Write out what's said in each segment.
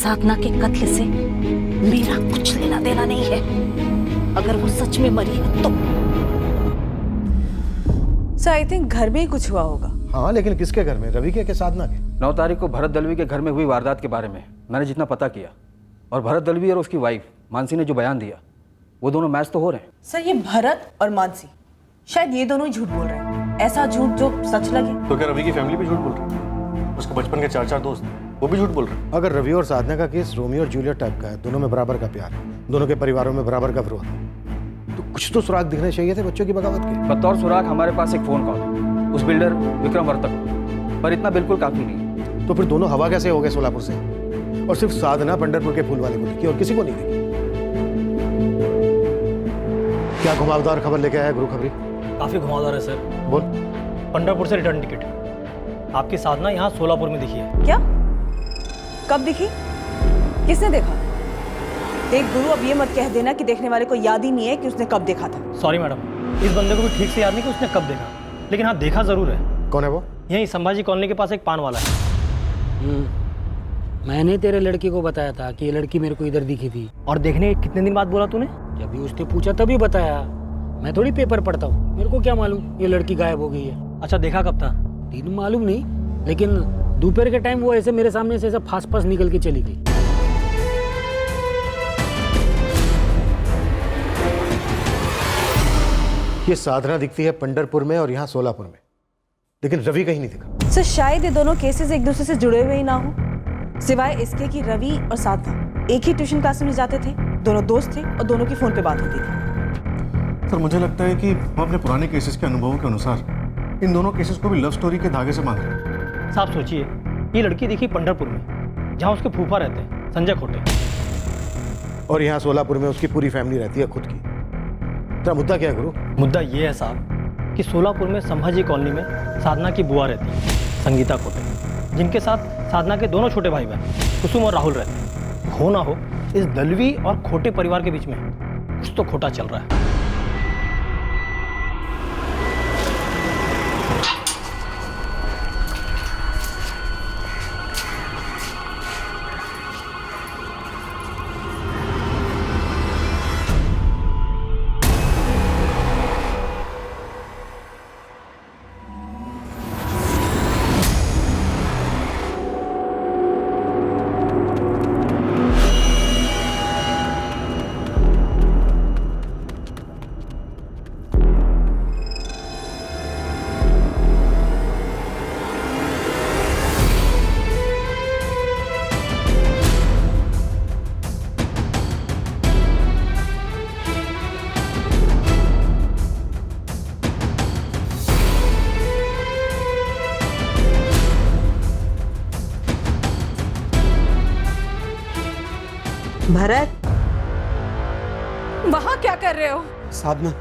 साधना के कत्ल से मेरा कुछ लेना देना नहीं है। अगर वो सच में मरी है तो सर आई थिंक घर में ही कुछ हुआ होगा। हाँ, लेकिन किसके घर में? रवि के साधना के? 9 तारीख को भरत दलवी के घर में हुई वारदात के बारे में मैंने जितना पता किया, और भरत दलवी और उसकी वाइफ मानसी ने जो बयान दिया, वो दोनों मैच तो हो रहे हैं। सर ये भरत और मानसी शायद ये दोनों ही झूठ बोल रहे हैं, ऐसा झूठ जो सच लगे। तो क्या रवि की फैमिली भी झूठ बोल रही है? उसके बचपन के 4 दोस्त वो भी झूठ बोल रहे हैं? अगर रवि और साधना का केस रोमियो और जूलियट टाइप का है, दोनों में बराबर का प्यार, दोनों के परिवारों में बराबर का विरोध, तो कुछ तो सुराग दिखने चाहिए थे बच्चों की बगावत के। बतौर सुराग हमारे पास एक फोन कॉल है उस बिल्डर विक्रम वर्तक, पर इतना बिल्कुल काफी नहीं है। तो फिर दोनों हवा कैसे हो गए सोलापुर से? और सिर्फ साधना पंढरपुर के फूल वाले को दिखी और किसी को नहीं दिखी। क्या घुमावदार खबर लेके आया गुरु खबरी? काफी घुमावदार है सर। बोल। पंढरपुर से रिटर्न टिकट आपकी साधना यहाँ सोलापुर में दिखी है। क्या? कब दिखी? किसने देखा? देख गुरु, अब ये मत कह देना कि देखने वाले को याद ही नहीं है कि उसने कब देखा था। सॉरी मैडम, इस बंदे को भी ठीक से याद नहीं कि उसने कब देखा, लेकिन हाँ देखा जरूर है। कौन है वो? यही संभाजी कॉलोनी के पास एक पान वाला है। मैंने तेरे लड़की को बताया था कि ये लड़की मेरे को इधर दिखी थी। और देखने के कितने दिन बाद बोला तूने? जब भी उसने पूछा तभी बताया। मैं थोड़ी पेपर पढ़ता हूँ, मेरे को क्या मालूम ये लड़की गायब हो गई है। अच्छा, देखा कब था? दिन मालूम नहीं, लेकिन दोपहर के टाइम वो ऐसे मेरे सामने से ऐसा फास फास निकल के चली गई। ये साधना दिखती है पंढरपुर में और यहाँ सोलापुर में, लेकिन रवि कहीं नहीं दिखा। सर शायद ये दोनों केसेस एक दूसरे से जुड़े हुए ही ना हो, सिवाय इसके कि रवि और साधना एक ही ट्यूशन क्लास में जाते थे, दोनों दोस्त थे और दोनों की फोन पे बात होती थी। सर मुझे लगता है कि हम अपने पुराने केसेस के अनुभवों के अनुसार इन दोनों केसेस को भी लव स्टोरी के धागे से बांध रहे हैं। साहब सोचिए, ये लड़की दिखी पंढरपुर में जहाँ उसके फूफा रहते हैं, संजय खोटे, और यहाँ सोलापुर में उसकी पूरी फैमिली रहती है खुद की। तेरा मुद्दा क्या है गुरु? मुद्दा ये है साहब कि सोलापुर में संभाजी कॉलोनी में साधना की बुआ रहती है, संगीता खोटे, जिनके साथ साधना के दोनों छोटे भाई बहन कुसुम और राहुल रहते हैं। हो ना हो इस दलवी और खोटे परिवार के बीच में कुछ तो खोटा चल रहा है। भरत, वहां क्या कर रहे हो? साधना,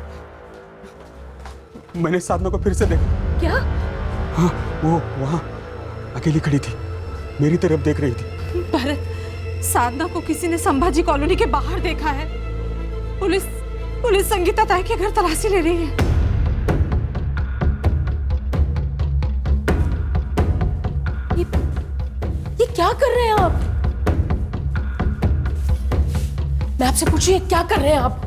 मैंने साधना को फिर से देखा। क्या? हाँ, वो वहां अकेली खड़ी थी, मेरी तरफ देख रही थी। भरत, साधना को किसी ने संभाजी कॉलोनी के बाहर देखा है। पुलिस संगीता ताई के घर तलाशी ले रही है। ये क्या कर रहे हैं आप? मैं आपसे पूछिए क्या कर रहे हैं आप?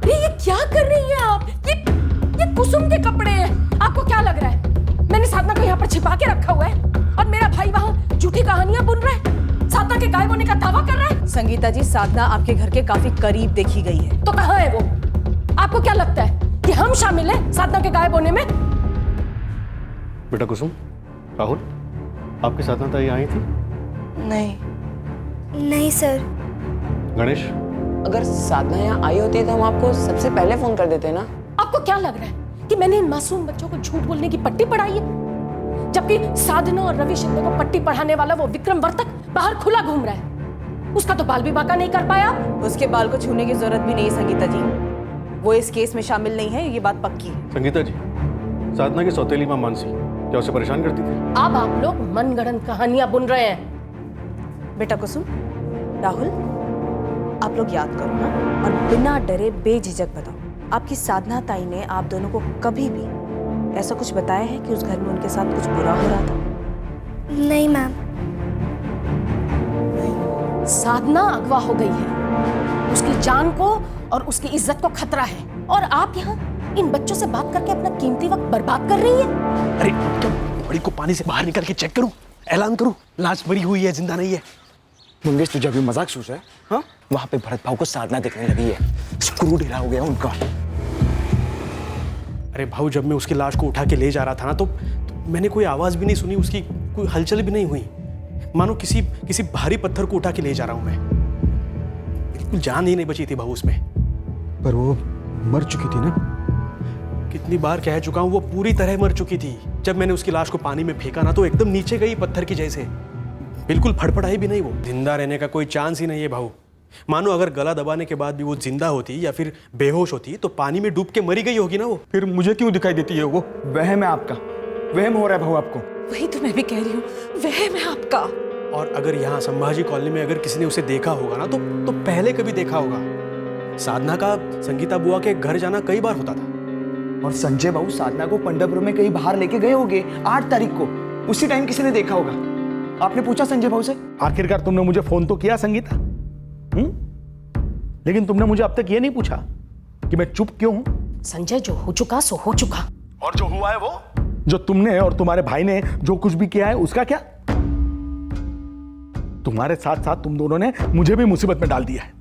ये क्या कर रही हैं आप? ये कुसुम के कपड़े हैं। आपको क्या लग रहा है मैंने साधना को यहाँ पर छिपा के रखा हुआ है और मेरा भाई वहाँ झूठी कहानियां बुन रहा है, साधना के गायब होने का दावा कर रहा है? संगीता जी, साधना आपके घर के काफी करीब देखी गई है। तो कहाँ है वो? आपको क्या लगता है कि हम शामिल हैं साधना के गायब होने में? बेटा कुसुम, राहुल, आपकी साधना ताई आई थी? नहीं सर। गणेश, अगर साधना यहाँ आई होती है तो हम आपको सबसे पहले फोन कर देते ना। आपको क्या लग रहा है कि मैंने इन मासूम बच्चों को झूठ बोलने की पट्टी पढ़ाई है? जबकि साधना और रवि शिंदे को पट्टी पढ़ाने वाला वो विक्रम वर्तक बाहर खुला घूम रहा है। उसका तो बाल भी बाका नहीं कर पाया आप। उसके बाल को छूने की जरूरत भी नहीं है संगीता जी, वो इस केस में शामिल नहीं है, ये बात पक्की है। संगीता जी, साधना की सौतेली मां मानसी क्या उसे परेशान करती थी? अब आप लोग मनगढ़ंत कहानियां बुन रहे हैं। बेटा कुसुम, राहुल, आप लोग याद करो ना, और बिना डरे बेझिझक बताओ, आपकी साधना ताई ने आप दोनों को कभी भी ऐसा कुछ बताया है कि उस घर में उनके साथ कुछ बुरा हो रहा था? नहीं मैम। साधना अगवा हो गई है, उसकी जान को और उसकी इज्जत को खतरा है, और आप यहाँ इन बच्चों से बात करके अपना कीमती वक्त बर्बाद कर रही है। अरे क्या बड़ी को पानी से बाहर निकल के चेक करूं, ऐलान करूं लाश मरी हुई है जिंदा नहीं है? मंगेश तुझे अभी मजाक सोच रहा है? हाँ, वहां पे भरत भाव को साधना दिखने लगी है, स्क्रू ढीला हो गया उनका। अरे भाऊ, जब मैं उसकी लाश को उठा के ले जा रहा था ना तो मैंने कोई आवाज भी नहीं सुनी, उसकी कोई हलचल भी नहीं हुई, मानो किसी भारी पत्थर को उठा के ले जा रहा हूं मैं। बिल्कुल जान ही नहीं बची थी भाऊ उसमें। पर वो मर चुकी थी ना? कितनी बार कह चुका हूं, वो पूरी तरह मर चुकी थी। जब मैंने उसकी लाश को पानी में फेंका ना तो एकदम नीचे गई पत्थर की जैसे, बिल्कुल फड़फड़ाई भी नहीं। वो जिंदा रहने का कोई चांस ही नहीं है भाऊ। मानो अगर गला दबाने के बाद भी वो जिंदा होती या फिर बेहोश होती तो पानी में डूब के मरी गई होगी ना वो। फिर मुझे क्यों दिखाई देती है वो? वहम है आपका, वहम हो रहा है भाऊ आपको। वही तो मैं भी कह रही हूँ, वहम है आपका। और अगर यहाँ संभाजी कॉलोनी में अगर किसी ने उसे देखा होगा ना तो पहले कभी देखा होगा। साधना का संगीता बुआ के घर जाना कई बार होता था। और संजय बाबू साधना को पंडरपुर में कहीं बाहर लेके गए होंगे 8 तारीख को, उसी टाइम किसी ने देखा होगा। आपने पूछा संजय बाबू से? आखिरकार तुमने मुझे फोन तो किया संगीता, लेकिन तुमने मुझे अब तक ये नहीं पूछा कि मैं चुप क्यों हूं। संजय, जो हो चुका सो हो चुका, और जो हुआ है वो, जो तुमने और तुम्हारे भाई ने जो कुछ भी किया है उसका क्या? तुम्हारे साथ साथ तुम दोनों ने मुझे भी मुसीबत में डाल दिया है।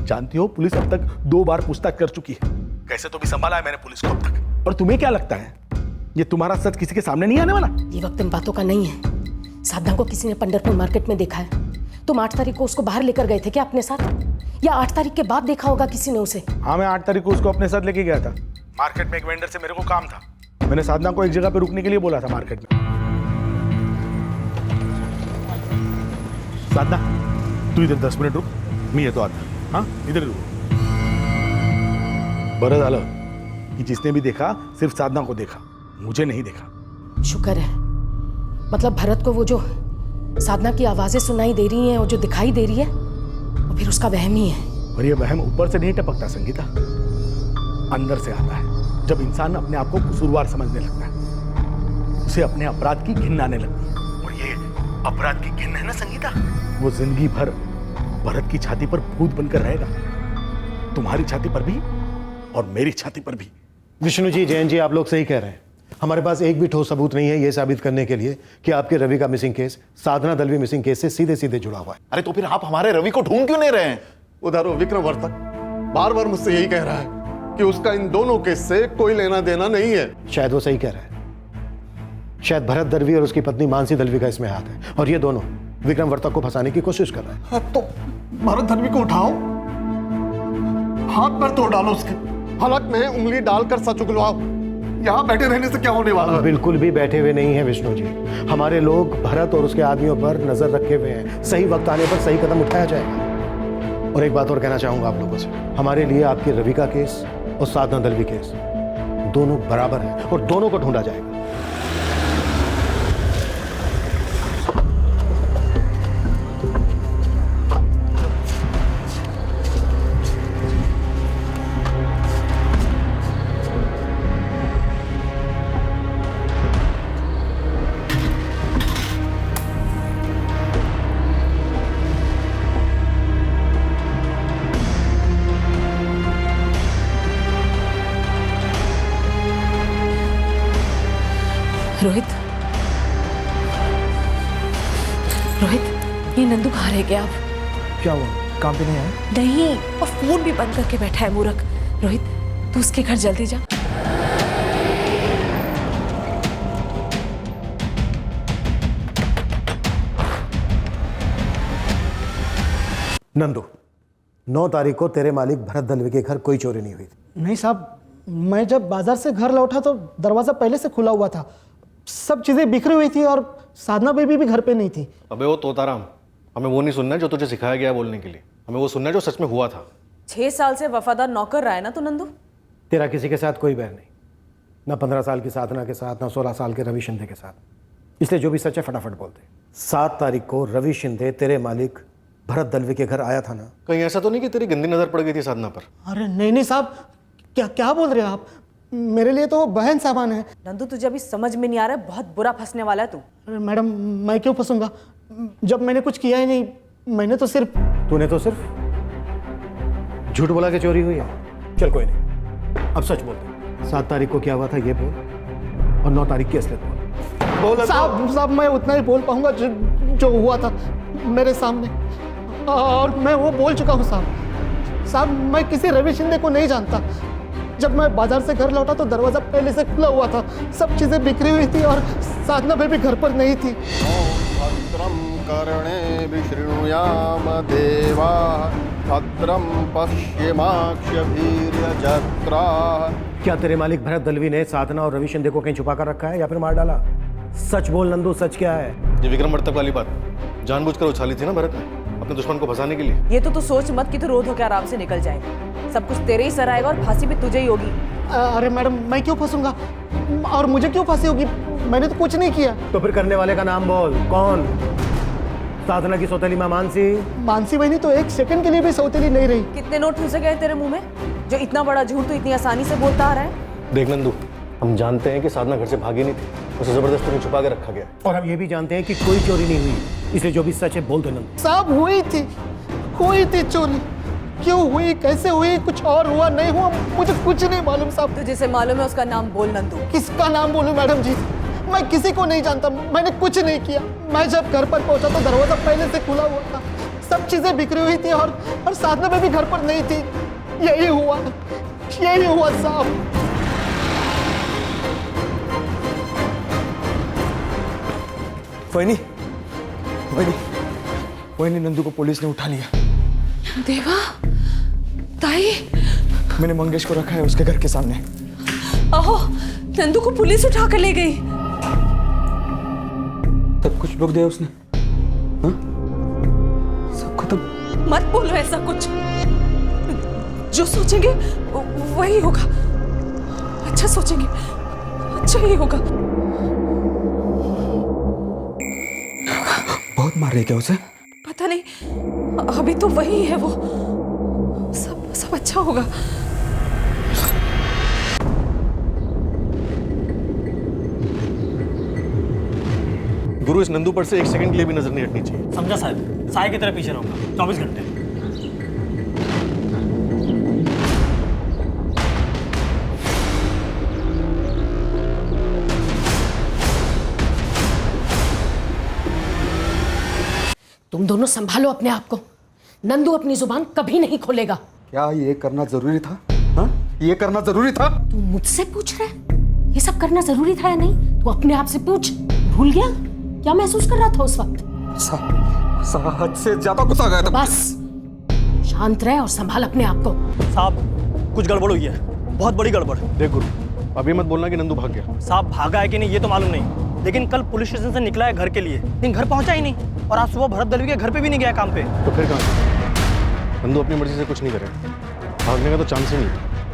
जानती हो, पुलिस अब तक 2 बार पूछताछ कर चुकी है। कैसे तो भी संभाला है मैंने पुलिस को अब तक। और तुम्हें क्या लगता है ये तुम्हारा सच किसी के सामने नहीं आने वाला? ये वक्त इन बातों का नहीं है। साधना को किसी ने पंडरपुर मार्केट में देखा है। तुम 8 तारीख को उसको बाहर लेकर गए थे क्या अपने साथ, या 8 तारीख के बाद देखा होगा किसी ने उसे? हाँ, मैं 8 तारीख को उसको अपने साथ लेके गया था। मार्केट में एक वेंडर से मेरे को काम था। मैंने साधना को एक जगह पे रुकने के लिए बोला था मार्केट में। साधना, तू इधर 10 मिनिट रुक, मी येतो आता। हाँ, इधर रुक। बरं झालं कि जिसने भी देखा सिर्फ साधना को देखा, मुझे नहीं देखा। शुक्र है। मतलब भरत को वो जो साधना की आवाजें सुनाई दे रही हैं और जो दिखाई दे रही है वो फिर उसका वहम ही है। और ये वहम ऊपर से नहीं टपकता संगीता, अंदर से आता है। जब इंसान अपने आप को कसूरवार समझने लगता है, उसे अपने अपराध की घिन आने लगती है। और ये अपराध की घिन है ना संगीता, वो जिंदगी भर भरत की छाती पर भूत बनकर रहेगा। तुम्हारी छाती पर भी और मेरी छाती पर भी। विष्णु जी, जैन जी, आप लोग सही कह रहे हैं। हमारे पास एक भी ठोस सबूत नहीं है ये साबित करने के लिए कि आपके रवि का मिसिंग केस साधना दलवी मिसिंग केस से सीधे सीधे जुड़ा हुआ है। अरे तो फिर आप हमारे रवि को ढूंढ क्यों नहीं रहे हैं? उधर वो विक्रम वर्तक बार बार मुझसे यही कह रहा है कि उसका इन दोनों केस से कोई लेना देना नहीं है। शायद वो सही कह रहा है। शायद भरत दलवी और उसकी पत्नी मानसी दलवी का इसमें हाथ है, और ये दोनों विक्रम वर्तक को फंसाने की कोशिश कर रहे हैं। हाँ, तो भरत दलवी को उठाओ, हाथ पर तोड़ डालो उसके, हलक में उंगली डालकर सच उगलवाओ। यहाँ बैठे रहने से क्या होने वाला है? बिल्कुल भी बैठे हुए नहीं है विष्णु जी। हमारे लोग भरत और उसके आदमियों पर नजर रखे हुए हैं। सही वक्त आने पर सही कदम उठाया जाएगा। और एक बात और कहना चाहूंगा आप लोगों से, हमारे लिए आपके रवि का केस और साधना दलवी केस दोनों बराबर है और दोनों को ढूंढा जाएगा। रोहित, रोहित, ये नंदू कहाँ रह गया अब? क्या हुआ, काम पे नहीं आया? नहीं, और फोन भी बंद करके बैठा है मूर्ख। रोहित, तू उसके घर जल्दी जा। नंदू, 9 तारीख को तेरे मालिक भरत दलवी के घर कोई चोरी नहीं हुई थी। नहीं साहब, मैं जब बाजार से घर लौटा तो दरवाजा पहले से खुला हुआ था, सब चीजें बिखरी हुई थी और साधना बेबी भी घर पे नहीं थी। अबे वो तोताराम, हमें वो नहीं सुनना है जो तुझे सिखाया गया बोलने के लिए, हमें वो सुनना है जो सच में हुआ था। 6 साल से वफादार नौकर रहा है ना तू नंदू। तेरा किसी के साथ कोई बैर नहीं, ना 15 साल की साधना के साथ, ना 16 साल के रवि शिंदे के साथ। इसलिए जो भी सच है फटाफट बोलते। 7 तारीख को रवि शिंदे तेरे मालिक भरत दलवी के घर आया था ना? कहीं ऐसा तो नहीं कि तेरी गंदी नजर पड़ गई थी साधना पर? अरे नहीं नहीं साहब, क्या क्या बोल रहे हो आप? मेरे लिए तो वो बहन सामान है। नंदू तुझे अभी समझ में नहीं आ रहा है, बहुत बुरा फंसने वाला है तू। अरे मैडम, मैं क्यों फंसूंगा जब मैंने कुछ किया ही नहीं। मैंने तो सिर्फ तूने तो सिर्फ झूठ बोला कि चोरी हुई है। चल कोई नहीं, अब सच बोल दे। 7 तारीख को क्या हुआ था ये बोल, और 9 तारीख की असलियत बोल। साहब मैं उतना ही बोल पाऊंगा जो हुआ था मेरे सामने, और मैं वो बोल चुका हूँ साहब। मैं किसी रवि शिंदे को नहीं जानता। जब मैं बाजार से घर लौटा तो दरवाजा पहले से खुला हुआ था, सब चीजें बिखरी हुई थी और साधना बेबी घर पर नहीं थी। भद्रं कर्णे विशृणुयाम देवा भद्रं पश्येमाक्षभिर्यजत्राः। क्या तेरे मालिक भरत दलवी ने साधना और रवि शिंदे को कहीं छुपा कर रखा है या फिर मार डाला? सच बोल नंदू, सच क्या है? ये विक्रम वर्तक वाली बात जानबूझकर उछाली थी ना भरत ने, अपने दुश्मन को फंसाने के लिए। ये तो तू सोच मत कि तू रोध होकर आराम से निकल जाएगा। सब कुछ तेरे ही सर आएगा और फांसी भी तुझे ही होगी। अरे मैडम, मैं क्यों फंसूंगा? और मुझे क्यों फांसी होगी? मैंने तो कुछ नहीं किया। तो फिर करने वाले का नाम बोल, कौन? साधना की सौतेली मां मानसी? मानसी बहनी तो एक सेकंड के लिए भी सौतेली नहीं रही। कितने नोट घुसे गए तेरे मुंह में जो इतना बड़ा झूठ तो इतनी आसानी से बोलता आ रहा है? देख नंदू, हम जानते हैं कि साधना घर से भागी नहीं थी, उसे जबरदस्ती में छुपा के रखा गया। और हम ये भी जानते हैं कि कोई चोरी नहीं हुई, इसलिए जो भी सच है बोल दो नंदू। साहब हुई थी चोरी। क्यों हुई, कैसे हुई, कुछ और हुआ नहीं हुआ, मुझे कुछ नहीं मालूम साहब। तो जिसे मालूम है उसका नाम बोल नंदू। किसका नाम बोलूं मैडम जी? मैं किसी को नहीं जानता, मैंने कुछ नहीं किया। मैं जब घर पर पहुंचा तो दरवाजा पहले से खुला हुआ था, सब चीजें बिखरी हुई थी और साधना बेबी घर पर नहीं थी। यही हुआ साहब। वही नंदू को पुलिस ने उठा लिया। देवा, ताई, मैंने मंगेश को रखा है उसके घर के सामने। आहो, नंदू को पुलिस उठा कर ले गई। सब कुछ रोक दिया उसने, हाँ? सब खत्म। मत बोलो ऐसा कुछ, जो सोचेंगे वही होगा। अच्छा सोचेंगे, अच्छा ही होगा। बहुत मार रहे क्या उसे? पता नहीं, अभी तो वही है वो। सब अच्छा होगा। गुरु, इस नंदू पर से 1 सेकंड के लिए भी नजर नहीं हटनी चाहिए। समझा साहब, साय की तरह पीछे रहूंगा 24 घंटे। तुम दोनों संभालो अपने आप को। नंदू अपनी जुबान कभी नहीं खोलेगा। क्या ये करना जरूरी था? हाँ? ये करना जरूरी था? तू मुझसे पूछ रहा है ये सब करना जरूरी था या नहीं? तू अपने आप से पूछ। भूल गया क्या महसूस कर रहा था उस वक्त? हद से ज्यादा गुस्सा आ गया था। बस शांत रहे और संभाल अपने आप को। साहब, कुछ गड़बड़ हुई है, बहुत बड़ी गड़बड़। देख गुरु, अभी मत बोलना कि नंदू भाग गया। साहब, भागा है कि नहीं ये तो मालूम नहीं, लेकिन कल पुलिस स्टेशन से निकला है घर के लिए, लेकिन घर पहुंचा ही नहीं। और आज सुबह भरत दलवी के घर पे भी नहीं गया काम पे। तो फिर कहाँ? नंदू अपनी मर्जी से कुछ नहीं करे, भागने का तो चांस ही नहीं।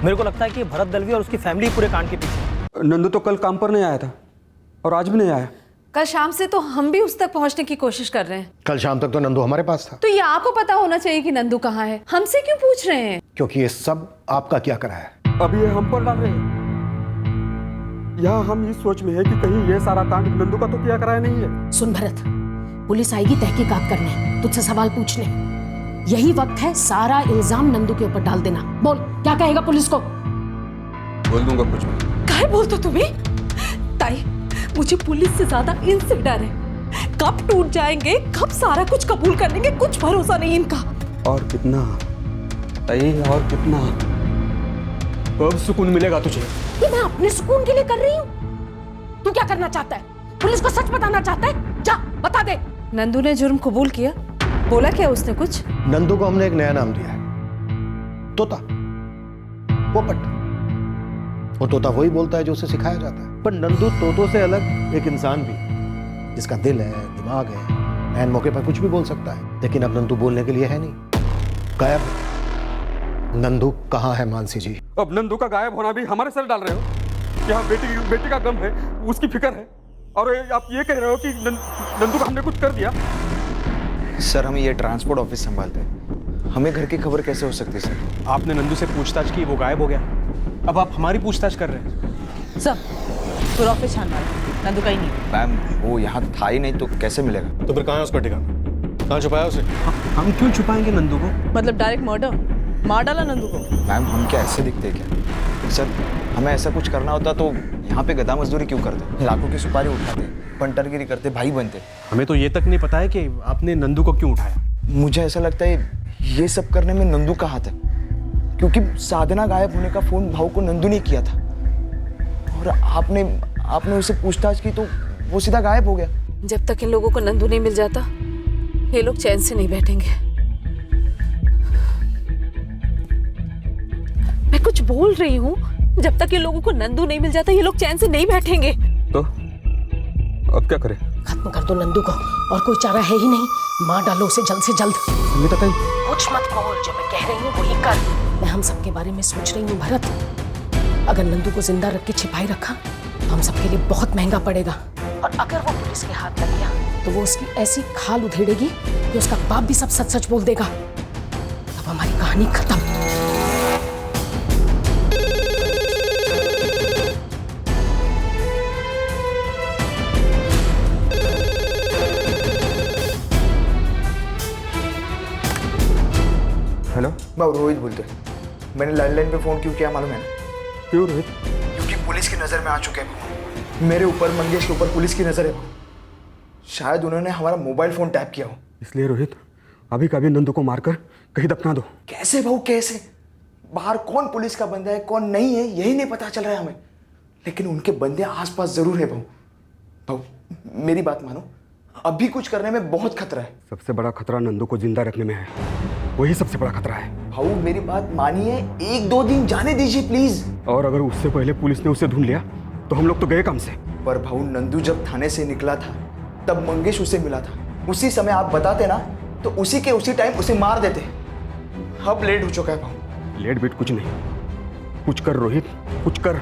मेरे को लगता है कि भरत दलवी और उसकी फैमिली पूरे कांड के पीछे। नंदू तो कल काम पर नहीं आया था और आज भी नहीं आया। कल शाम से तो हम भी उस तक पहुंचने की कोशिश कर रहे हैं। कल शाम तक तो नंदू हमारे पास था। तो ये आपको पता होना चाहिए कि नंदू कहाँ है, हमसे क्यों पूछ रहे हैं? क्योंकि ये सब आपका क्या करा है। अभी ये हम पर डाल रहे हैं। यहाँ हम इस सोच में है कि कहीं ये सारा कांड नंदू का तो किया कराया नहीं है। सुन भरत, पुलिस आएगी तहकीकात करने, तुझसे सवाल पूछने। यही वक्त है सारा इल्जाम नंदू के ऊपर डाल देना। बोल, क्या कहेगा पुलिस को? बोल दूंगा कुछ भी। काहे बोलते तुम्हें? ताई, मुझे पुलिस से ज्यादा इनसे डर है। कब टूट जाएंगे, कब सारा कुछ कबूल कर लेंगे, कुछ भरोसा नहीं इनका। और कितना और कितना कब सुकून मिलेगा तुझे? ये मैं अपने सुकून के लिए कर रही हूँ। तू क्या करना चाहता है? पुलिस को सच बताना चाहता है? जा बता दे। नंदू ने जुर्म कबूल किया? बोला क्या उसने कुछ? नंदू को हमने एक नया नाम दिया है, तोता, पोपट। और तोता वही बोलता है जो उसे सिखाया जाता है। पर नंदू तोतों से अलग एक इंसान भी, जिसका दिल है, दिमाग है, ऐन मौके पर कुछ भी बोल सकता है। लेकिन अब नंदू बोलने के लिए है नहीं, गायब। नंदू कहाँ है मानसी जी? अब नंदू का गायब होना भी हमारे सर डाल रहे हो? यहाँ बेटी का गम है, उसकी फिक्र है, और आप ये कह रहे हो कि नंदू का हमने कुछ कर दिया? सर, हम ये ट्रांसपोर्ट ऑफिस संभालते हैं, हमें घर की खबर कैसे हो सकती है सर? आपने नंदू से पूछताछ की, वो गायब हो गया। अब आप हमारी पूछताछ कर रहे हैं। सब पूरा ऑफिस छान मारो, नंदू कहीं नहीं। मैम, वो यहाँ था ही नहीं तो कैसे मिलेगा? तो फिर कहाँ है उसका ठिकाना? कहाँ छुपाया उसे? हम क्यों छुपाएंगे नंदू को? मतलब डायरेक्ट मर्डर, मार डाला नंदू को? मैम हम क्या ऐसे दिखते हैं क्या? सर हमें ऐसा कुछ करना होता तो यहाँ पे गधा मजदूरी क्यों करते? लाखों की सुपारी उठाते, पंटरगिरी करते, भाई बनते। हमें तो ये तक नहीं पता है कि आपने नंदू को क्यों उठाया। मुझे ऐसा लगता है ये सब करने में नंदू का हाथ है, क्योंकि साधना गायब होने का फोन भाऊ को नंदू ने किया था और आपने उससे पूछताछ की तो वो सीधा गायब हो गया। जब तक इन लोगों को नंदू नहीं मिल जाता ये लोग चैन से नहीं बैठेंगे। मैं कुछ बोल रही हूँ, जब तक इन लोगों को नंदू नहीं मिल जाता ये लोग चैन से नहीं बैठेंगे। तो अब क्या करें? खत्म कर दो नंदू को, और कोई चारा है ही नहीं। मार डालो उसे जल्द से जल्द। संगीता ताई, कुछ मत बोल, जो मैं कह रही हूँ वही कर। मैं हम सबके बारे में सोच रही हूँ भरत। अगर नंदू को जिंदा रख के छिपाई रखा तो हम सबके लिए बहुत महंगा पड़ेगा, और अगर वो पुलिस के हाथ लग गया तो वो उसकी ऐसी खाल उधेड़ेगी कि उसका बाप भी सब सच सच बोल देगा। तब हमारी कहानी खत्म। हेलो, मैं रोहित बोलते। मैंने लैंडलाइन पे फोन क्यों किया मालूम है ना? क्यों रोहित? क्योंकि पुलिस की नजर में आ चुके हैं। मेरे ऊपर, मंगेश के ऊपर पुलिस की नजर है। शायद उन्होंने हमारा मोबाइल फोन टैप किया हो। इसलिए रोहित अभी कभी नंदू को मारकर कहीं दफना दो। कैसे भाऊ, कैसे? बाहर कौन पुलिस का बंदा है कौन नहीं है यही नहीं पता चल रहा है हमें, लेकिन उनके बंदे आसपास जरूर है। भाऊ मेरी बात मानो, अभी कुछ करने में बहुत खतरा है। सबसे बड़ा खतरा नंदू को जिंदा रखने में है, वही सबसे बड़ा खतरा है। भाऊ मेरी बात मानिए, 1-2 दिन जाने दीजिए प्लीज। और अगर उससे पहले पुलिस ने उसे ढूंढ लिया तो हम लोग तो गए काम से। पर भाऊ नंदू जब थाने से निकला था तब मंगेश उसे मिला था। उसी समय आप बताते ना तो उसी के उसी टाइम उसे मार देते। अब लेट हो चुका है भाऊ। लेट बेट कुछ नहीं, कुछ कर रोहित, कुछ कर।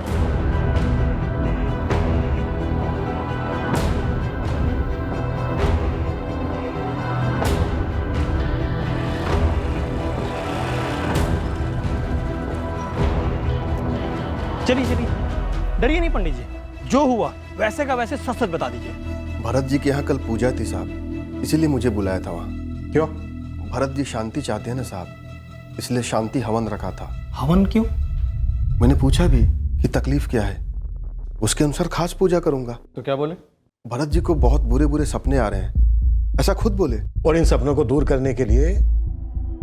चलिए चलिए, डरिए नहीं पंडित जी, जो हुआ वैसे का वैसे सच सच बता दीजिए। भरत जी के यहाँ कल पूजा थी साहब, इसीलिए मुझे बुलाया था वहाँ। क्यों? भरत जी शांति चाहते हैं ना साहब, इसलिए शांति हवन रखा था। हवन क्यों? मैंने पूछा भी कि तकलीफ क्या है, उसके अनुसार खास पूजा करूंगा। तो क्या बोले? भरत जी को बहुत बुरे बुरे सपने आ रहे हैं, ऐसा खुद बोले। और इन सपनों को दूर करने के लिए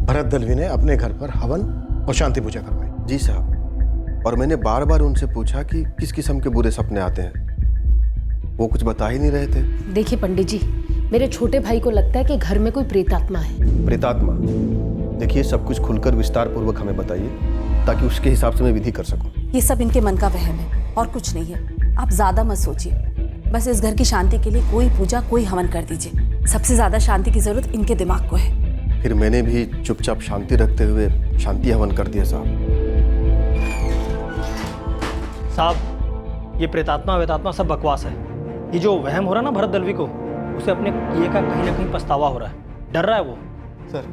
भरत दलवी ने अपने घर पर हवन और शांति पूजा करवाई। जी साहब, और मैंने बार बार उनसे पूछा कि किस किस्म के बुरे सपने आते हैं, वो कुछ बता ही नहीं रहे थे। देखिए पंडित जी, मेरे छोटे भाई को लगता है कि घर में कोई प्रेतात्मा है। प्रेतात्मा? देखिए सब कुछ खुलकर विस्तार पूर्वक हमें बताइए, ताकि उसके हिसाब से मैं विधि कर सकूं। ये सब इनके मन का वहम है और कुछ नहीं है। आप ज्यादा मत सोचिए, बस इस घर की शांति के लिए कोई पूजा कोई हवन कर दीजिए। सबसे ज्यादा शांति की जरूरत इनके दिमाग को है। फिर मैंने भी चुपचाप शांति रखते हुए शांति हवन कर दिया साहब, ये प्रेतात्मा वेतात्मा सब बकवास है। ये जो वहम हो रहा है ना भरत दलवी को, उसे अपने किए का कहीं ना कहीं पछतावा हो रहा है, डर रहा है वो। सर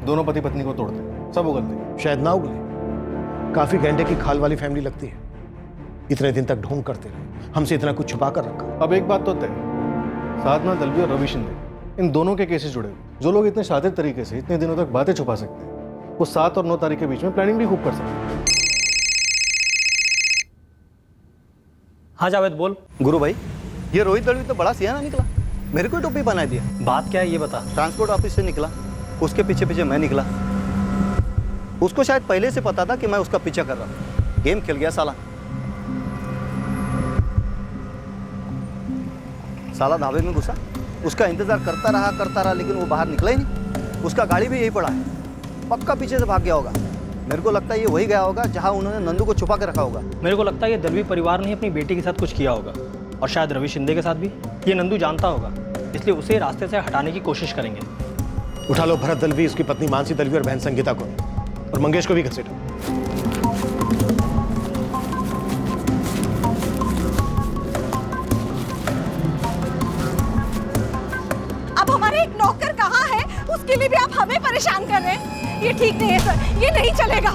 दोनों पति पत्नी को तोड़ते, सब उगलते। शायद ना उगले, काफी घंटे की खाल वाली फैमिली लगती है। इतने दिन तक ढोंग करते रहे, हमसे इतना कुछ छुपा कर रखा। अब एक बात तो तय, साधना दलवी और रवि शिंदे, इन दोनों के केसेस जुड़े हुए। जो लोग इतने शातिर तरीके से इतने दिनों तक बातें छुपा सकते हैं, वो 7 और 9 तारीख के बीच में प्लानिंग भी खूब कर सकते हैं। हाँ जावेद बोल। गुरु भाई, ये रोहित दलवी तो बड़ा सियाना निकला, मेरे को टोपी बना दिया। बात क्या है ये बता। ट्रांसपोर्ट ऑफिस से निकला, उसके पीछे पीछे मैं निकला। उसको शायद पहले से पता था कि मैं उसका पीछा कर रहा हूँ। गेम खेल गया साला। साला ढाबे में घुसा, उसका इंतजार करता रहा, लेकिन वो बाहर निकला ही नहीं। उसका गाड़ी भी यही पड़ा है, पक्का पीछे से भाग गया होगा। मेरे को लगता है ये वही गया होगा जहाँ उन्होंने नंदू को छुपा के रखा होगा। मेरे को लगता है ये दलवी परिवार ने अपनी बेटी के साथ कुछ किया होगा, और शायद रवि शिंदे के साथ भी। ये नंदू जानता होगा, इसलिए उसे रास्ते से हटाने की कोशिश करेंगे। उठा लो भरत दलवी, उसकी पत्नी मानसी दलवी और बहन संगीता को, और मंगेश को भी घसीटो। अब हमारे एक नौकर कहाँ है, उसके लिए भी आप हमें परेशान कर रहे हैं। ये ठीक नहीं है सर, ये नहीं चलेगा।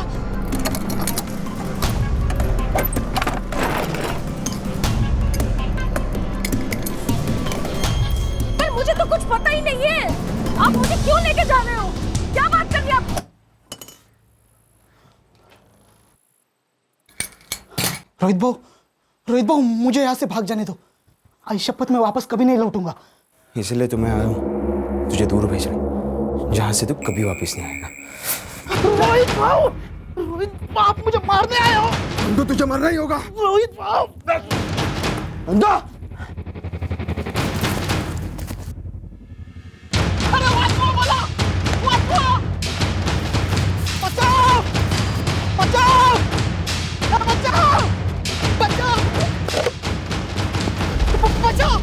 पर मुझे तो कुछ पता ही नहीं है। आप मुझे क्यों लेके जा रहे हो? क्या बात कर रही आप? रोहित भाऊ मुझे यहाँ से भाग जाने दो। आई शपथ मैं वापस कभी नहीं लौटूंगा। इसलिए तो मैं आया हूँ तुझे दूर भेजने, जहाँ से तू कभी वापस नहीं आएगा। रोहित भाऊ, आप मुझे मारने आए हो। नंदू तुझे मरना ही होगा। रोहित भाऊ, नंदू अरे वाटको बोला, वाटको, बचाओ, बचाओ, बचाओ, बचाओ, बचाओ।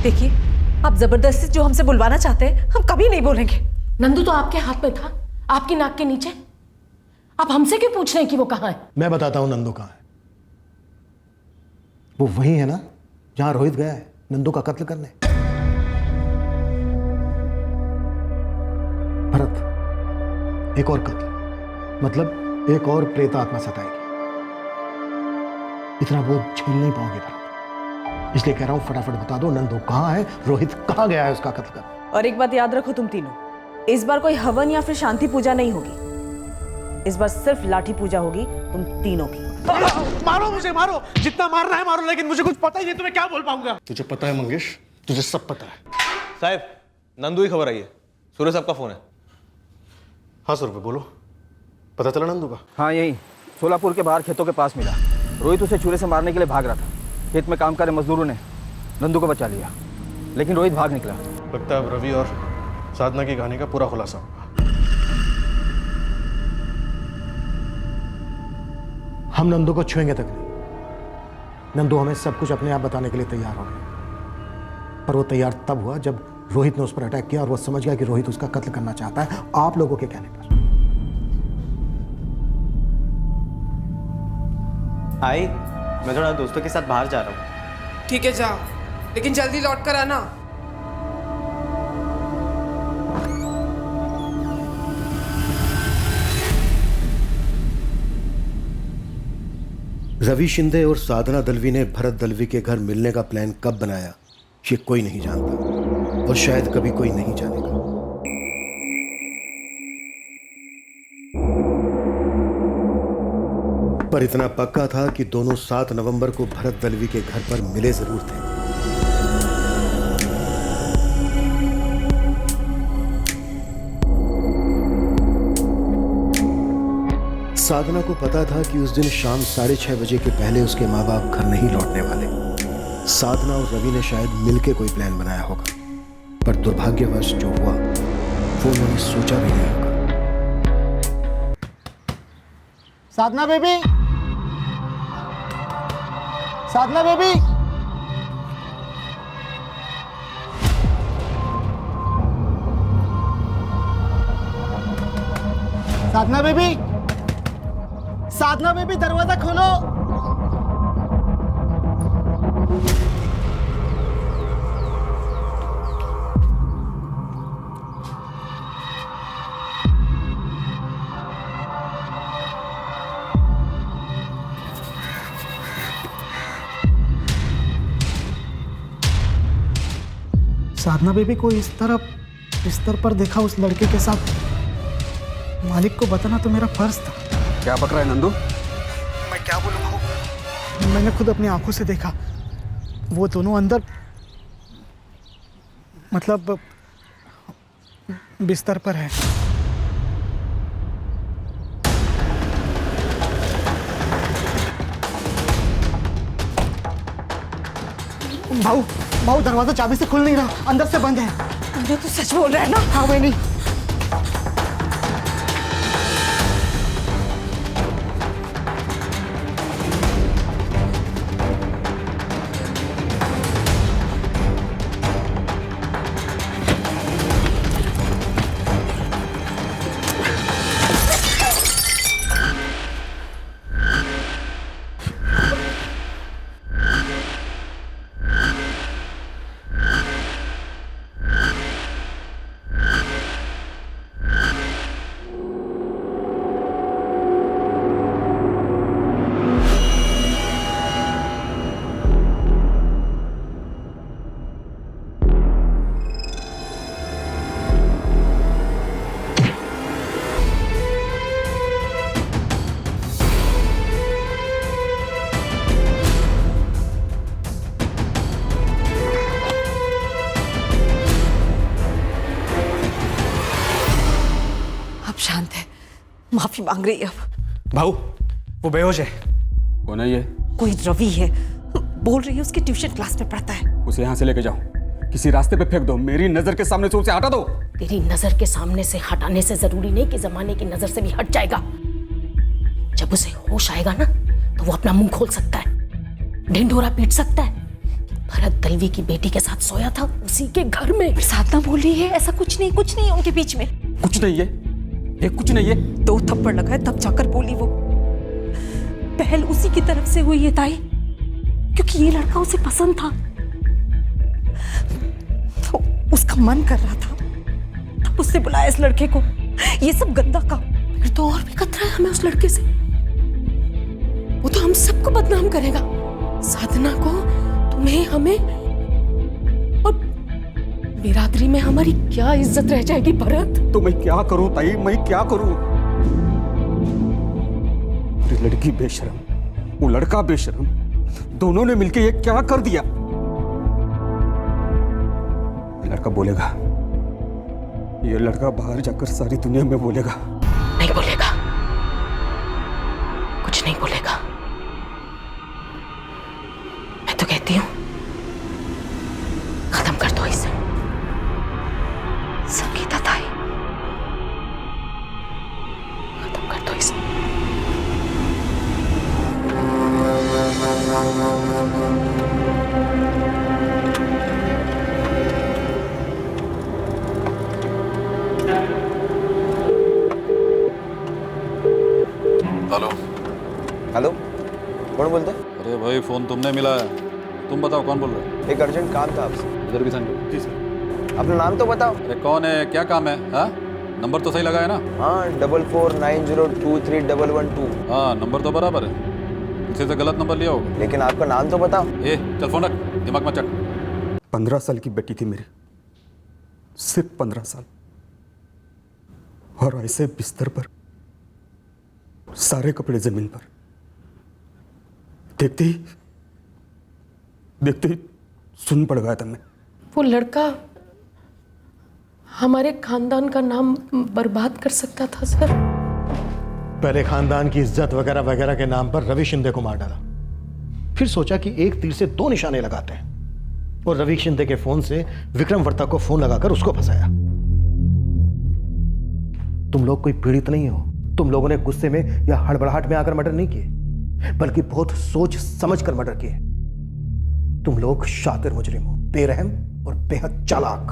देखिए, आप जबरदस्ती जो हमसे बुलवाना चाहते हैं हम कभी नहीं बोलेंगे। नंदू तो आपके हाथ में था, आपकी नाक के नीचे। आप हमसे क्यों पूछ रहे हैं कि वो कहाँ है? मैं बताता हूं नंदू कहाँ है। वो वही है ना जहां रोहित गया है नंदू का कत्ल करने। भरत, एक और कत्ल, मतलब एक और प्रेत आत्मा सताएगी। इतना बोझ झेल नहीं पाओगे भरत, इसलिए कह रहा हूं फटाफट बता दो नंदू कहाँ है, रोहित कहाँ गया है उसका कत्ल कर। और एक बात याद रखो तुम तीनों, इस बार कोई हवन या फिर शांति पूजा नहीं होगी। इस बार सिर्फ लाठी पूजा होगी तुम तीनों की। मारो मुझे, मारो, जितना मारना है मारो, लेकिन मुझे कुछ पता ही नहीं, तुम्हें क्या बोल पाऊंगा। तुझे पता है मंगेश, तुझे सब पता है। साहब, नंदू की खबर आई है, सूर्य साहब का फोन है। हाँ सर, बोलो, पता चला नंदू का? हाँ, यही सोलापुर के बाहर खेतों के पास मिला। रोहित उसे छुरे से मारने के लिए भाग रहा था। खेत में काम कर रहे मजदूरों ने नंदू को बचा लिया, लेकिन रोहित भाग निकला। लगता है अब रवि और साधना की कहानी का पूरा खुलासा होगा। हम नंदू को छुएंगे तक नहीं। नंदू हमें सब कुछ अपने आप बताने के लिए तैयार हो गया, पर वो तैयार तब हुआ जब रोहित ने उस पर अटैक किया और वो समझ गया कि रोहित उसका कत्ल करना चाहता है आप लोगों के कहने पर। आई, मैं थोड़ा दोस्तों के साथ बाहर जा रहा हूँ। ठीक है जा, लेकिन जल्दी लौट कर आना। रवि शिंदे और साधना दलवी ने भरत दलवी के घर मिलने का प्लान कब बनाया ये कोई नहीं जानता और शायद कभी कोई नहीं जानेगा। पर इतना पक्का था कि दोनों 7 नवंबर को भरत दलवी के घर पर मिले जरूर थे। साधना को पता था कि उस दिन शाम 6:30 बजे के पहले उसके माँ बाप घर नहीं लौटने वाले। साधना और रवि ने शायद मिलके कोई प्लान बनाया होगा, पर दुर्भाग्यवश जो हुआ वो उन्होंने सोचा भी नहीं होगा। साधना बेबी, साधना बेबी, साधना बेबी, साधना बेबी, दरवाजा खोलो। साधना बेबी को इस तरह बिस्तर पर देखा उस लड़के के साथ, मालिक को बताना तो मेरा फर्ज था। क्या पक रहा है नंदू? मैं क्या बोलूं भाऊ, मैंने खुद अपनी आंखों से देखा वो दोनों अंदर, मतलब बिस्तर पर है। भाऊ, भाऊ दरवाजा चाबी से खुल नहीं रहा, अंदर से बंद है। जो तू सच बोल रहा है ना? हाँ मैं नहीं। माफी मांग रही है अब। भाऊ वो बेहोश है। कौन है ये? कोई रवि है, बोल रही है उसकी ट्यूशन क्लास में पढ़ता है। उसे यहाँ से लेके जाओ, किसी रास्ते पे फेंक दो, मेरी नजर के सामने से उसे हटा दो। तेरी नजर के सामने से हटाने से जरूरी नहीं कि जमाने की नजर से भी हट जाएगा। जब उसे होश आएगा ना तो वो अपना मुंह खोल सकता है, ढिंढोरा पीट सकता है। भरत दलवी की बेटी के साथ सोया था उसी के घर में। साधना बोल रही है ऐसा कुछ नहीं है उनके बीच में। कुछ नहीं है, ये कुछ नहीं है। 2 थप्पड़ लगाए तब जाकर बोली वो। पहल उसी की तरफ से हुई है ताई, क्योंकि ये लड़का उसे पसंद था, तो उसका मन कर रहा था, तब उसने बुलाया इस लड़के को। ये सब गंदा काम। फिर तो और भी खतरा है हमें उस लड़के से। वो तो हम सबको बदनाम करेगा, साधना को, तुम्हें, हमें, और बिरादरी में हमारी क्या इज्जत रह जाएगी भरत? तो मैं क्या करूं ताई, मैं क्या करूं? लड़की बेशरम, वो लड़का बेशरम, दोनों ने मिलके ये क्या कर दिया? लड़का बोलेगा, ये लड़का बाहर जाकर सारी दुनिया में बोलेगा। नहीं बोलेगा, कुछ नहीं बोलेगा। मैं तो कहती हूं खत्म कर दो इसे। संगीता ताई, खत्म कर दो इसे। हेलो। हेलो, कौन बोलते? अरे भाई फोन तुमने मिला है, तुम बताओ कौन बोल रहे हो? एक अर्जेंट काम था आपसे। इधर की संग। जी सर। अपना नाम तो बताओ। अरे कौन है, क्या काम है? हाँ, नंबर तो सही लगा है ना? हाँ, 4490231112। हाँ, नंबर तो बराबर है, किसी से गलत नंबर लिया होगा। लेकिन आपका नाम तो बताओ। ए चल फोन रख, दिमाग मत चट। 15 साल की बेटी थी मेरी, सिर्फ 15 साल, और ऐसे बिस्तर पर, सारे कपड़े जमीन पर। देखते ही सुन पड़ गया था मैं। वो लड़का हमारे खानदान का नाम बर्बाद कर सकता था सर। पहले खानदान की इज्जत वगैरह वगैरह के नाम पर रवि शिंदे को मार डाला, फिर सोचा कि एक तीर से 2 निशाने लगाते हैं, और रवि शिंदे के फोन से विक्रम वर्ता को फोन लगाकर उसको फंसाया। तुम लोग कोई पीड़ित नहीं हो, तुम लोगों ने गुस्से में या हड़बड़ाहट में आकर मर्डर नहीं किए, बल्कि बहुत सोच समझ कर मर्डर किए। तुम लोग शातिर मुजरिम हो, बेरहम और बेहद चालाक।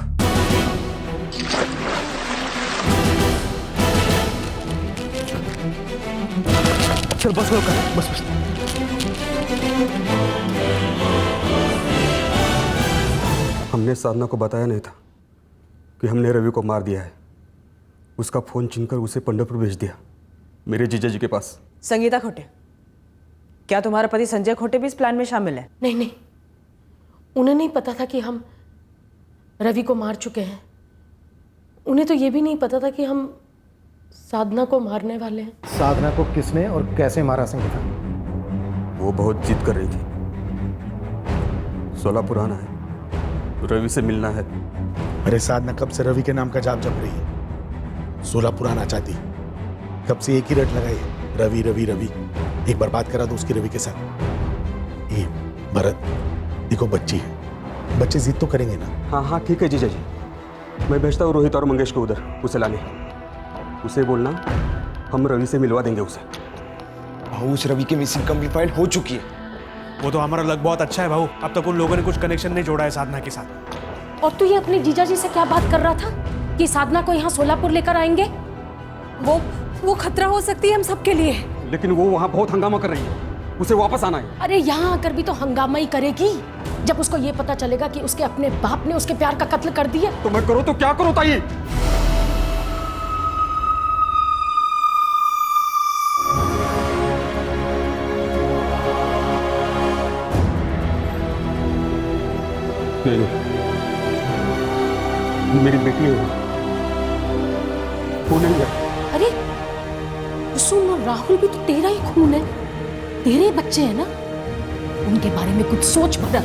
चल बस बस। हमने साधना को बताया नहीं था कि हमने रवि को मार दिया है। उसका फोन छीनकर उसे पंढरपुर भेज दिया, मेरे जीजा जी के पास। संगीता खोटे, क्या तुम्हारा पति संजय खोटे भी इस प्लान में शामिल है? नहीं, उन्हें नहीं पता था कि हम रवि को मार चुके हैं। उन्हें तो ये भी नहीं पता था कि हम साधना को मारने वाले हैं। साधना को किसने और कैसे मारा संगीता? वो बहुत जिद कर रही थी, सोलापुर आना है, रवि से मिलना है। अरे साधना कब से रवि के नाम का जाप जप रही है, सोलापुर आना चाहती, कब से एक ही रट लगाई है, रवि रवि रवि। एक बार बात करा दो उसकी रवि के साथ। ये भरत देखो, बच्ची है, बच्चे जिद तो करेंगे ना। हाँ ठीक है जीजा जी, मैं भेजता हूँ रोहित और मंगेश को उधर उसे लाने। उसे बोलना हम रवि से मिलवा देंगे उसे। भाऊ उस रवि की मिसिंग कंप्लीट फाइल हो चुकी है। वो तो हमारा लक बहुत अच्छा है भाऊ, अब तक उन लोगों ने कुछ कनेक्शन नहीं जोड़ा है साधना के साथ। और तू ये अपने जीजा जी से क्या बात कर रहा था कि साधना को यहाँ सोलापुर लेकर आएंगे? वो खतरा हो सकती है हम सबके लिए। लेकिन वो वहाँ बहुत हंगामा कर रही है, उसे वापस आना है। अरे यहाँ आकर भी तो हंगामा ही करेगी जब उसको ये पता चलेगा कि उसके अपने बाप ने उसके प्यार का कत्ल कर दिया। तो मैं करूँ तो क्या करूँ ताई? मेरी बेटी है वो नहीं है। अरे कुसुम और राहुल भी तो तेरा ही खून है, तेरे बच्चे हैं ना, उनके बारे में कुछ सोच भरत।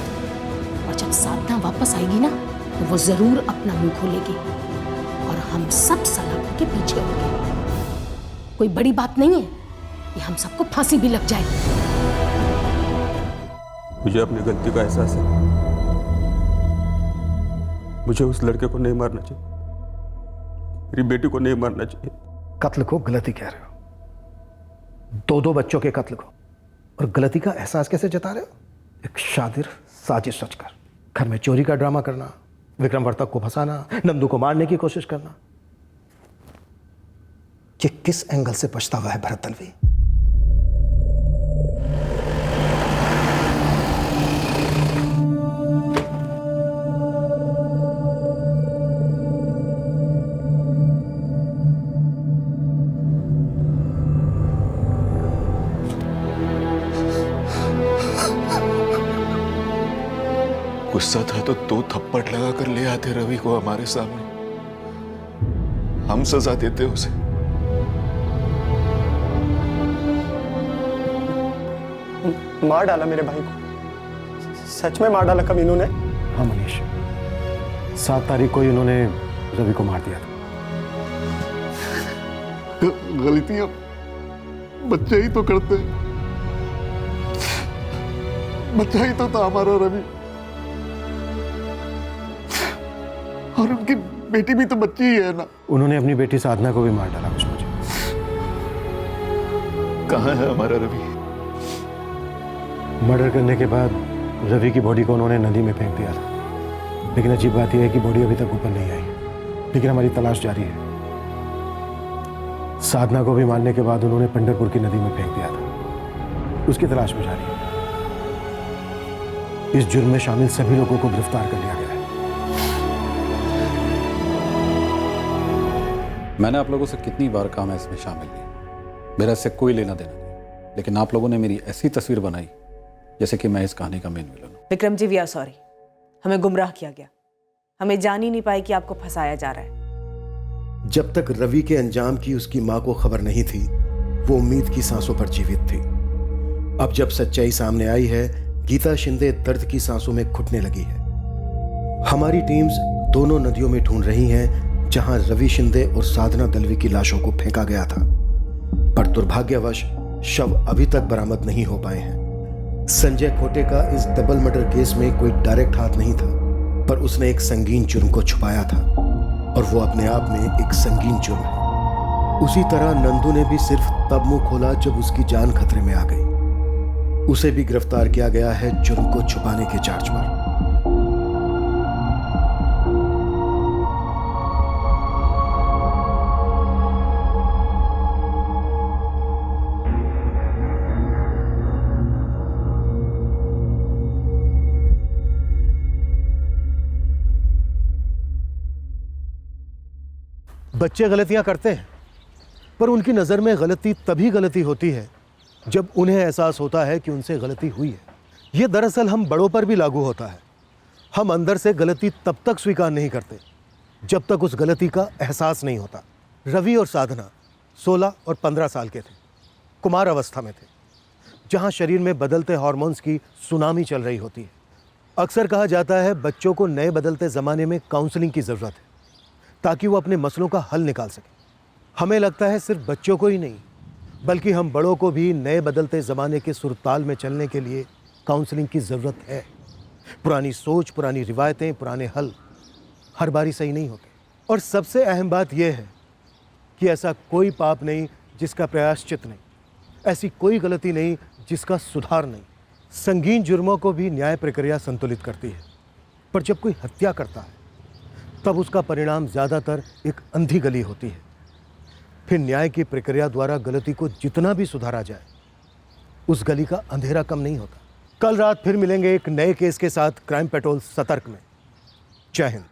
और जब साधना वापस आएगी ना तो वो जरूर अपना मुंह खोलेगी और हम सब सलामत के पीछे होंगे। कोई बड़ी बात नहीं है, ये हम सबको फांसी भी लग जाए। मुझे अपनी गलती का एहसास है। मुझे उस लड़के को नहीं मारना चाहिए, मेरी बेटी को नहीं मारना चाहिए। कत्ल को गलती कह रहे हो, दो बच्चों के कत्ल को, और गलती का एहसास कैसे जता रहे हो? एक शातिर साजिश रचकर घर में चोरी का ड्रामा करना, विक्रम वर्तक को फंसाना, नंदू को मारने की कोशिश करना। ये किस एंगल से पछतावा है भरत दलवी? गुस्सा था तो 2 थप्पड़ लगाकर ले आते रवि को हमारे सामने, हम सजा देते उसे। मार डाला मेरे भाई को, सच में मार डाला कमीनों ने। हाँ मनीष, 7 तारीख को इन्होंने रवि को मार दिया था। गलतियां बच्चे ही तो करते, बच्चा ही तो था हमारा रवि, और उनकी बेटी भी तो बच्ची ही है ना। उन्होंने अपनी बेटी साधना को भी मार डाला विष्णु जी। कहाँ है हमारा रवि? मर्डर करने के बाद रवि की बॉडी को उन्होंने नदी में फेंक दिया था, लेकिन अजीब बात यह है कि बॉडी अभी तक ऊपर नहीं आई, लेकिन हमारी तलाश जारी है। साधना को भी मारने के बाद उन्होंने पंढरपुर की नदी में फेंक दिया था, उसकी तलाश में जारी है। इस जुर्म में शामिल सभी लोगों को गिरफ्तार कर लिया गया है। मैंने आप लोगों से कितनी बार कहा मैं इसमें शामिल नहीं, मेरा इससे कोई लेना देना नहीं, लेकिन आप लोगों ने मेरी ऐसी तस्वीर बनाई जैसे कि मैं इस कहानी का मेन विलन हूं। Vikram ji, we are sorry, हमें गुमराह किया गया, हमें जान ही नहीं पाए कि आपको फंसाया जा रहा है। जब तक रवि के अंजाम की उसकी मां को खबर नहीं थी, वो उम्मीद की सांसों पर जीवित थी। अब जब सच्चाई सामने आई है, गीता शिंदे दर्द की सांसों में घुटने लगी है। हमारी टीम्स दोनों नदियों में ढूंढ रही हैं जहां रवि शिंदे और साधना दलवी की लाशों को फेंका गया था, पर दुर्भाग्यवश शव अभी तक बरामद नहीं हो पाए हैं। संजय खोटे का इस डबल मर्डर केस में कोई डायरेक्ट हाथ नहीं था, पर उसने एक संगीन जुर्म को छुपाया था, और वो अपने आप में एक संगीन जुर्म है। उसी तरह नंदू ने भी सिर्फ तब मुंह खोला जब उसकी जान खतरे में आ गई। उसे भी गिरफ्तार किया गया है जुर्म को छुपाने के चार्ज पर। बच्चे गलतियां करते हैं, पर उनकी नज़र में गलती तभी गलती होती है जब उन्हें एहसास होता है कि उनसे गलती हुई है। यह दरअसल हम बड़ों पर भी लागू होता है। हम अंदर से गलती तब तक स्वीकार नहीं करते जब तक उस गलती का एहसास नहीं होता। रवि और साधना 16 और 15 साल के थे, कुमार अवस्था में थे, जहां शरीर में बदलते हार्मोन्स की सुनामी चल रही होती है। अक्सर कहा जाता है बच्चों को नए बदलते ज़माने में काउंसलिंग की ज़रूरत है ताकि वो अपने मसलों का हल निकाल सके। हमें लगता है सिर्फ बच्चों को ही नहीं, बल्कि हम बड़ों को भी नए बदलते ज़माने के सुरताल में चलने के लिए काउंसलिंग की ज़रूरत है। पुरानी सोच, पुरानी रिवायतें, पुराने हल हर बारी सही नहीं होते। और सबसे अहम बात यह है कि ऐसा कोई पाप नहीं जिसका प्रायश्चित नहीं, ऐसी कोई गलती नहीं जिसका सुधार नहीं। संगीन जुर्मों को भी न्याय प्रक्रिया संतुलित करती है, पर जब कोई हत्या करता है तब उसका परिणाम ज़्यादातर एक अंधी गली होती है। फिर न्याय की प्रक्रिया द्वारा गलती को जितना भी सुधारा जाए, उस गली का अंधेरा कम नहीं होता। कल रात फिर मिलेंगे एक नए केस के साथ क्राइम पेट्रोल सतर्क में। जय हिंद।